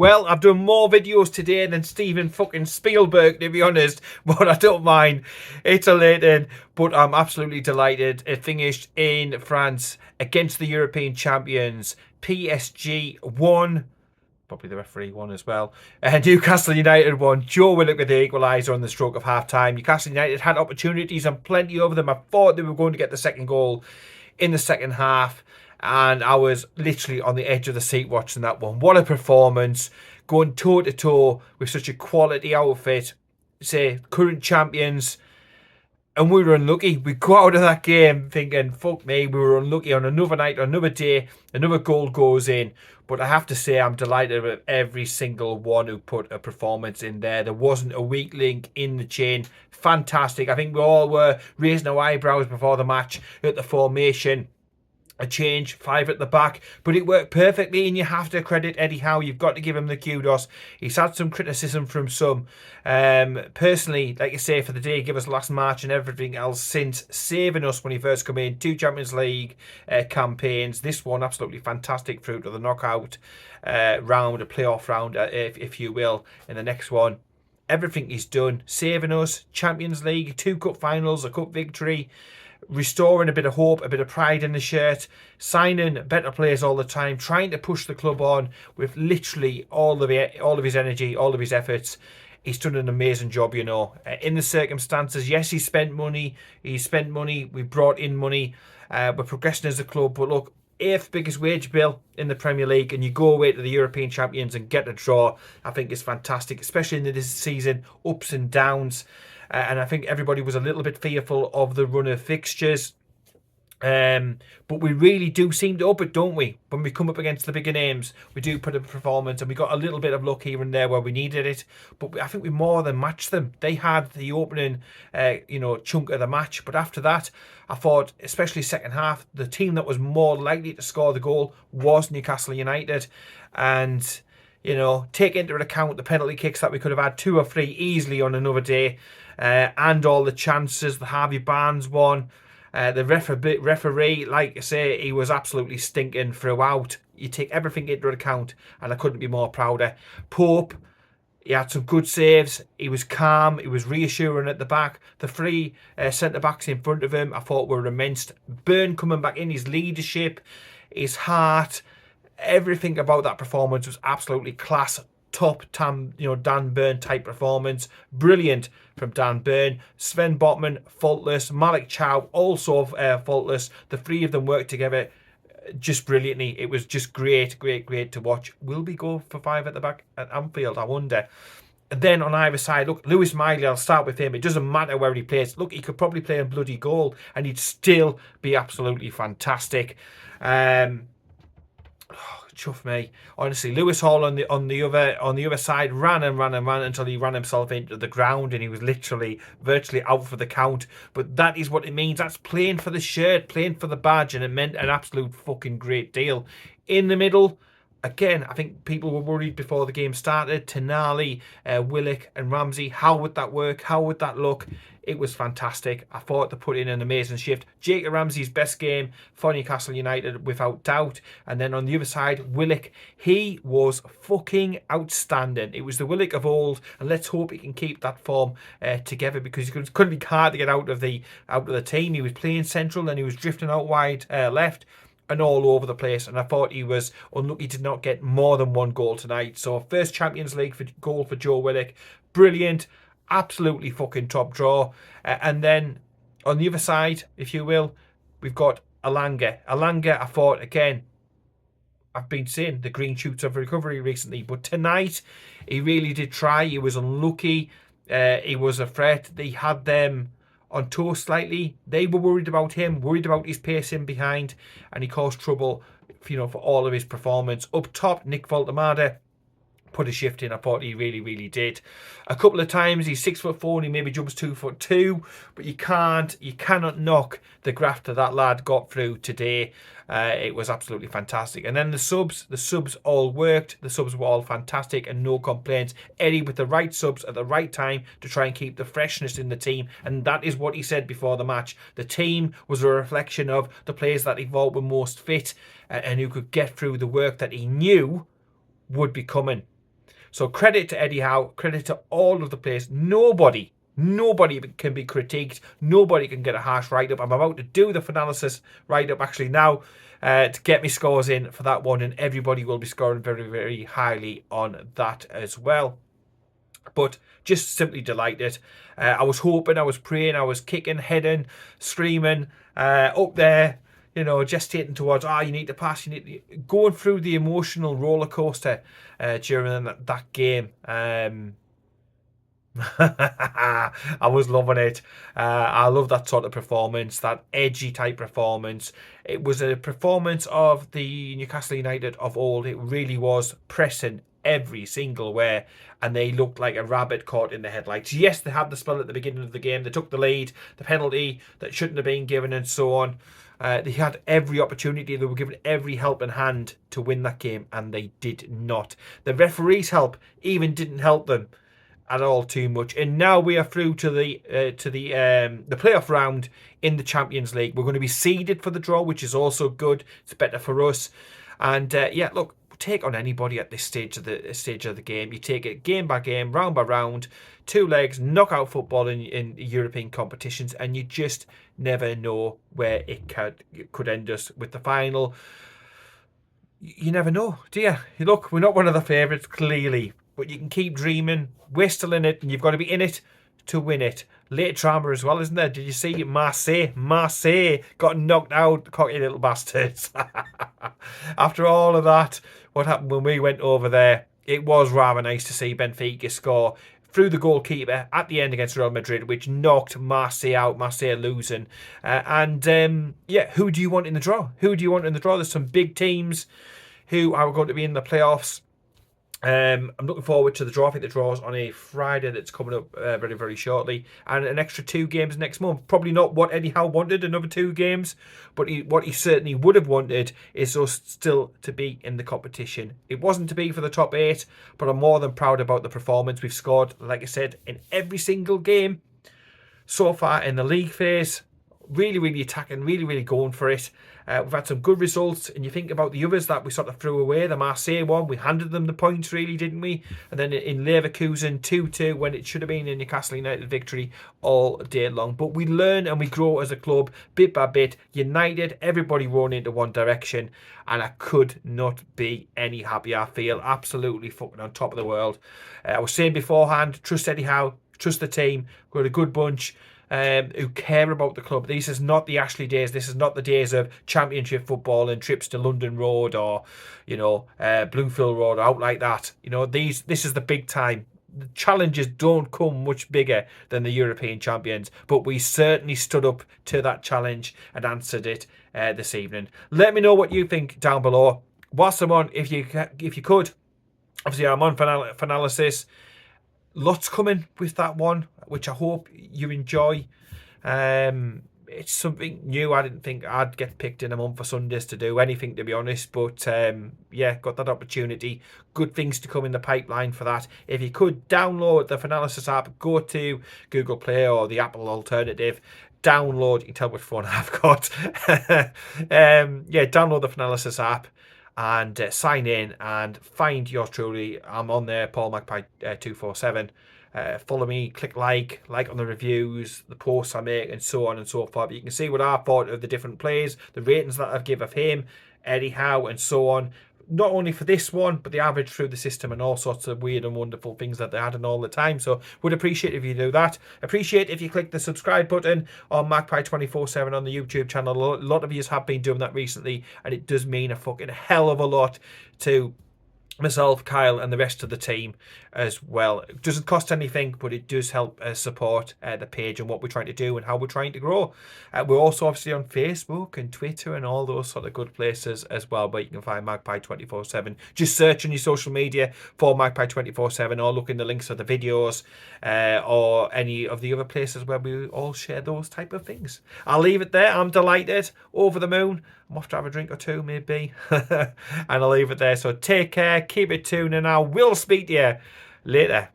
Well, I've done more videos today than Steven fucking Spielberg, to be honest, but I don't mind. It's a late in, but I'm absolutely delighted. It finished in France against the European champions. PSG won. Probably the referee won as well. Newcastle United won. Joe Willock with the equaliser on the stroke of half-time. Newcastle United had opportunities and plenty of them. I thought they were going to get the second goal in the second half, and I was literally on the edge of the seat watching that one. What a performance, going toe-to-toe with such a quality outfit. Say, current champions. And we were unlucky. We go out of that game thinking, fuck me, we were unlucky on another night, another day, another goal goes in. But I have to say, I'm delighted with every single one who put a performance in there. There wasn't a weak link in the chain. Fantastic. I think we all were raising our eyebrows before the match at the formation. A change, 5 at the back, but it worked perfectly, and you have to credit Eddie Howe. You've got to give him the kudos. He's had some criticism from some. Personally, like I say, for the day, give us last March and everything else since, saving us when he first came in. 2 Champions League campaigns. This one, absolutely fantastic through to the knockout round, a playoff round, if you will, in the next one. Everything he's done, saving us, Champions League, 2 cup finals, a cup victory, restoring a bit of hope, a bit of pride in the shirt, signing better players all the time, trying to push the club on with literally all of his energy, all of his efforts. He's done an amazing job, you know. In the circumstances, yes, he spent money. We brought in money. We're progressing as a club. But look, 8th biggest wage bill in the Premier League, and you go away to the European champions and get a draw, I think is fantastic, especially in this season, ups and downs. And I think everybody was a little bit fearful of the run of fixtures. But we really do seem to up it, don't we? When we come up against the bigger names, we do put a performance, and we got a little bit of luck here and there where we needed it. But I think we more than matched them. They had the opening, chunk of the match. But after that, I thought, especially second half, the team that was more likely to score the goal was Newcastle United. And, you know, take into account the penalty kicks that we could have had 2 or 3 easily on another day. And all the chances, the Harvey Barnes one, the referee, like I say, he was absolutely stinking throughout. You take everything into account, and I couldn't be more prouder. Pope, he had some good saves. He was calm. He was reassuring at the back. The 3 centre-backs in front of him, I thought were immense. Byrne coming back in, his leadership, his heart, everything about that performance was absolutely class. Top Dan Byrne type performance. Brilliant from Dan Byrne. Sven Botman, faultless. Malik Chow, also faultless. The 3 of them worked together just brilliantly. It was just great to watch. Will we go for 5 at the back at Anfield? I wonder. And then on either side, look, Lewis Miley, I'll start with him. It doesn't matter where he plays. Look, he could probably play in bloody goal, and he'd still be absolutely fantastic. Chuff me, honestly. Lewis Hall on the other side ran until he ran himself into the ground, and he was literally virtually out for the count. But that is what it means. That's playing for the shirt, playing for the badge, and it meant an absolute fucking great deal. In the middle, again, I think people were worried before the game started. Tonali, Willock and Ramsey. How would that work? How would that look? It was fantastic. I thought they put in an amazing shift. Jacob Ramsey's best game for Newcastle United, without doubt. And then on the other side, Willock. He was fucking outstanding. It was the Willock of old, and let's hope he can keep that form together, because it couldn't be hard to get out of the team. He was playing central, and he was drifting out wide left, and all over the place. And I thought he was unlucky to not get more than 1 goal tonight. So first Champions League goal for Joe Willock. Brilliant. Absolutely fucking top draw. And then on the other side, if you will, we've got Alanga. Alanga, I thought, again, I've been saying the green shoots of recovery recently, but tonight he really did try. He was unlucky. He was a threat. They had them on toast slightly. They were worried about him, worried about his pace in behind, and he caused trouble, for all of his performance. Up top, Nick Voltemade put a shift in. I thought he really did. A couple of times he's 6'4" and he maybe jumps 2'2", but you cannot knock the graft that lad got through today. It was absolutely fantastic. And then the subs all worked. The subs were all fantastic and no complaints. Eddie with the right subs at the right time to try and keep the freshness in the team, and that is what he said before the match. The team was a reflection of the players that he thought were most fit and who could get through the work that he knew would be coming. So credit to Eddie Howe, credit to all of the players. Nobody can be critiqued. Nobody can get a harsh write-up. I'm about to do the analysis write-up actually now to get me scores in for that one, and everybody will be scoring very, very highly on that as well. But just simply delighted. I was hoping, I was praying, I was kicking, heading, screaming, up there, you know, gestating towards, you need to pass, you need to... Going through the emotional roller coaster during that game. I was loving it. I love that sort of performance, that edgy type performance. It was a performance of the Newcastle United of old. It really was pressing every single way, and they looked like a rabbit caught in the headlights. Yes, they had the spell at the beginning of the game. They took the lead, the penalty that shouldn't have been given, and so on. They had every opportunity. They were given every helping hand to win that game, and they did not. The referee's help even didn't help them at all too much. And now we are through to the playoff round in the Champions League. We're going to be seeded for the draw, which is also good. It's better for us. And yeah, look, take on anybody at this stage of the game. You take it game by game, round by round, 2 legs, knockout football in European competitions, and you just never know where it could end us with the final. You never know, do you? Look, we're not one of the favourites, clearly, but you can keep dreaming. We're still in it, and you've got to be in it to win it. Late drama as well, isn't there? Did you see Marseille got knocked out, cocky little bastards. After all of that, what happened when we went over there, it was rather nice to see Benfica score through the goalkeeper at the end against Real Madrid, which knocked Marseille out, Marseille losing. Yeah, who do you want in the draw? Who do you want in the draw? There's some big teams who are going to be in the playoffs. I'm looking forward to the draw. I think the draw is on a Friday that's coming up very, very shortly. And an extra 2 games next month. Probably not what Eddie Howe wanted, another 2 games. But what he certainly would have wanted is us still to be in the competition. It wasn't to be for the top 8, but I'm more than proud about the performance. We've scored, like I said, in every single game so far in the league phase. Really, really attacking, really, really going for it. We've had some good results, and you think about the others that we sort of threw away. The Marseille one, we handed them the points, really, didn't we? And then in Leverkusen, 2-2, when it should have been a Newcastle United victory all day long. But we learn and we grow as a club, bit by bit. United, everybody rowing into one direction, and I could not be any happier. I feel absolutely fucking on top of the world. I was saying beforehand, trust Eddie Howe, trust the team. We're a good bunch. Who care about the club. This is not the Ashley days. This is not the days of championship football and trips to London Road or, you know, Bluefield Road, out like that. You know, this is the big time. The challenges don't come much bigger than the European champions, but we certainly stood up to that challenge and answered it this evening. Let me know what you think down below. Whilst I'm on, if you could, obviously I'm on for analysis. Lots coming with that one, which I hope you enjoy. It's something new. I didn't think I'd get picked in a month for Sundays to do anything, to be honest. But yeah, got that opportunity. Good things to come in the pipeline for that. If you could download the Finalysis app, go to Google Play or the Apple alternative. Download, you can tell which phone I've got. Yeah, download the Finalysis app and sign in and find yours truly. I'm on there, Paul Magpie 247. Follow me, click like on the reviews, the posts I make, and so on and so forth. You can see what I thought of the different players, the ratings that I've give of him, Eddie Howe, and so on. Not only for this one, but the average through the system and all sorts of weird and wonderful things that they're adding all the time. So would appreciate if you do that. Appreciate if you click the subscribe button on Magpie 247 on the YouTube channel. A lot of you have been doing that recently, and it does mean a fucking hell of a lot to myself, Kyle, and the rest of the team as well. It doesn't cost anything, but it does help support the page and what we're trying to do and how we're trying to grow. We're also obviously on Facebook and Twitter and all those sort of good places as well, but you can find Magpie 247. Just search on your social media for Magpie 247 or look in the links of the videos or any of the other places where we all share those type of things. I'll leave it there. I'm delighted, over the moon. I'm off to have a drink or two, maybe. And I'll leave it there. So take care, keep it tuned, and I will speak to you later.